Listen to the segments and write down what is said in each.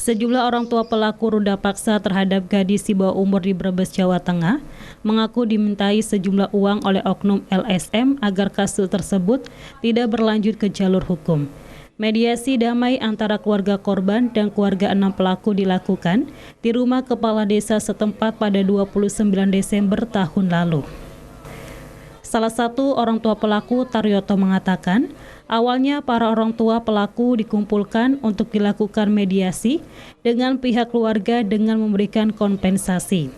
Sejumlah orang tua pelaku ruda paksa terhadap gadis di bawah umur di Brebes, Jawa Tengah mengaku dimintai sejumlah uang oleh oknum LSM agar kasus tersebut tidak berlanjut ke jalur hukum. Mediasi damai antara keluarga korban dan keluarga 6 pelaku dilakukan di rumah kepala desa setempat pada 29 Desember tahun lalu. Salah satu orang tua pelaku, Taryoto, mengatakan awalnya para orang tua pelaku dikumpulkan untuk dilakukan mediasi dengan pihak keluarga dengan memberikan kompensasi.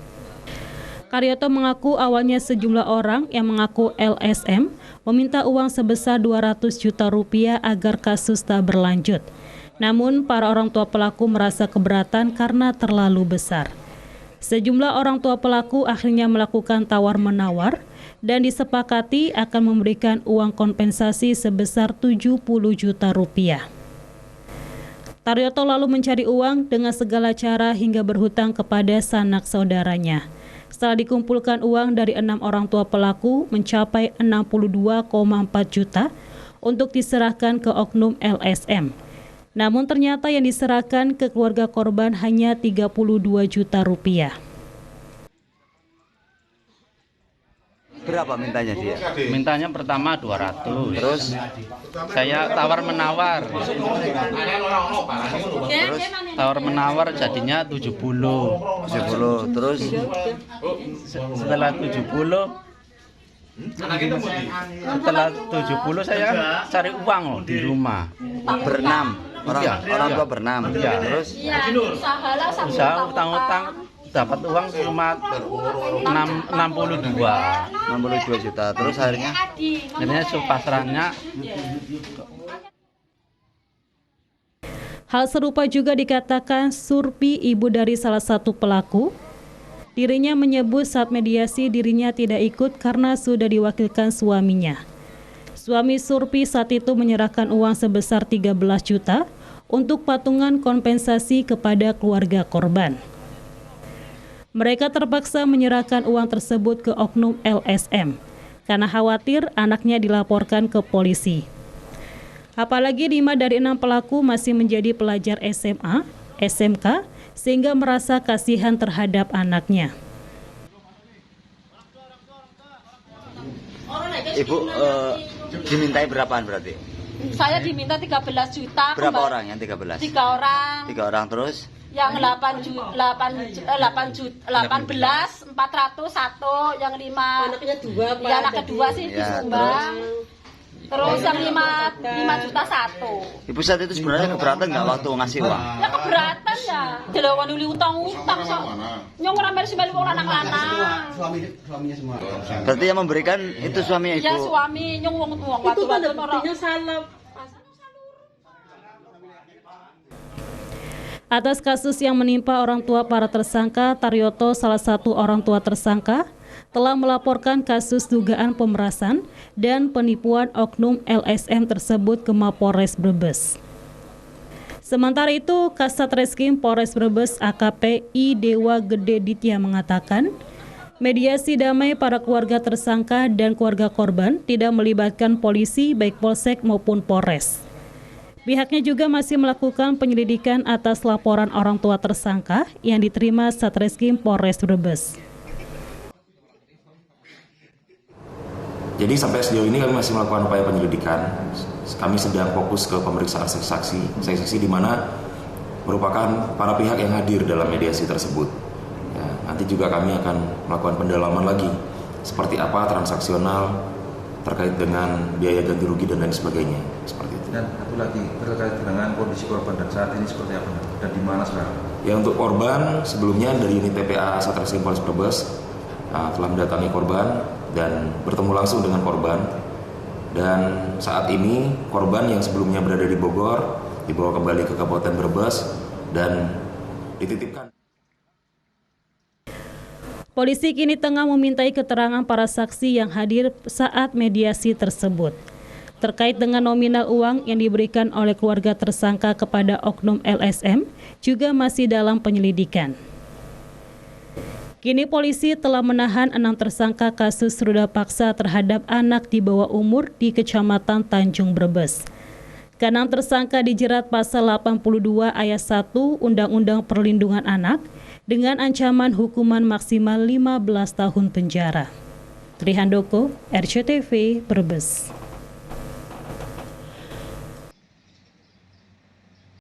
Taryoto mengaku awalnya sejumlah orang yang mengaku LSM meminta uang sebesar 200 juta rupiah agar kasus tak berlanjut. Namun para orang tua pelaku merasa keberatan karena terlalu besar. Sejumlah orang tua pelaku akhirnya melakukan tawar-menawar dan disepakati akan memberikan uang kompensasi sebesar 70 juta rupiah. Taryoto lalu mencari uang dengan segala cara hingga berhutang kepada sanak saudaranya. Setelah dikumpulkan uang dari 6 orang tua pelaku mencapai 62,4 juta untuk diserahkan ke oknum LSM. Namun ternyata yang diserahkan ke keluarga korban hanya 32 juta rupiah. Berapa mintanya dia? Mintanya pertama 200. Terus saya tawar-menawar. terus Tawar-menawar jadinya 70. 70. Terus Setelah 70 saya kan cari uang di rumah. berenam. Orang tua berenam. Iya. Terus Usaha utang-utang dapat uang cuma 62 juta. Terus akhirnya pasrannya. Hal serupa juga dikatakan Surpi, ibu dari salah satu pelaku. Dirinya menyebut saat mediasi dirinya tidak ikut karena sudah diwakilkan suaminya. Suami Surpi saat itu menyerahkan uang sebesar 13 juta untuk patungan kompensasi kepada keluarga korban. Mereka terpaksa menyerahkan uang tersebut ke oknum LSM karena khawatir anaknya dilaporkan ke polisi. Apalagi 5 dari 6 pelaku masih menjadi pelajar SMA, SMK, sehingga merasa kasihan terhadap anaknya. Ibu dimintai berapaan berarti? Saya diminta 13 juta. Berapa orang yang 13? 3 orang. 3 orang terus? Yang 18, 400, 1, yang 5. Anaknya 2, Pak. Ya, anak kedua sih disumbang. Terus yang 5 juta 1. Ibu saat itu sebenarnya keberatan nggak waktu ngasih uang? Ya keberatan ya. Dilawan uli utang-utang so. Nyong ora melu sembali wong lanang-lanang. Suaminya semua. Berarti yang memberikan itu suaminya ibu? Ya suami, nyong wong waktu-waktu ora. Atas kasus yang menimpa orang tua para tersangka, Taryoto, salah satu orang tua tersangka, telah melaporkan kasus dugaan pemerasan dan penipuan oknum LSM tersebut ke Mapolres Brebes. Sementara itu, Kasat Reskrim Polres Brebes AKP I Dewa Gede Ditya mengatakan, mediasi damai para keluarga tersangka dan keluarga korban tidak melibatkan polisi baik Polsek maupun Polres. Pihaknya juga masih melakukan penyelidikan atas laporan orang tua tersangka yang diterima Satreskrim Polres Brebes. Jadi sampai sejauh ini kami masih melakukan upaya penyelidikan. Kami sedang fokus ke pemeriksaan saksi-saksi di mana merupakan para pihak yang hadir dalam mediasi tersebut. Ya, nanti juga kami akan melakukan pendalaman lagi seperti apa transaksional terkait dengan biaya ganti rugi dan lain sebagainya, seperti itu. Dan satu lagi terkait dengan kondisi korban dan saat ini seperti apa dan di mana sekarang? Ya, untuk korban sebelumnya dari unit TPA Satreskrim Polres Brebes telah mendatangi korban dan bertemu langsung dengan korban. Dan saat ini korban yang sebelumnya berada di Bogor dibawa kembali ke Kabupaten Brebes dan dititipkan. Polisi kini tengah memintai keterangan para saksi yang hadir saat mediasi tersebut. Terkait dengan nominal uang yang diberikan oleh keluarga tersangka kepada oknum LSM juga masih dalam penyelidikan. Kini polisi telah menahan 6 tersangka kasus ruda paksa terhadap anak di bawah umur di Kecamatan Tanjung Brebes. Keenam tersangka dijerat pasal 82 ayat 1 Undang-Undang Perlindungan Anak dengan ancaman hukuman maksimal 15 tahun penjara. Trihandoko, RCTV, Brebes.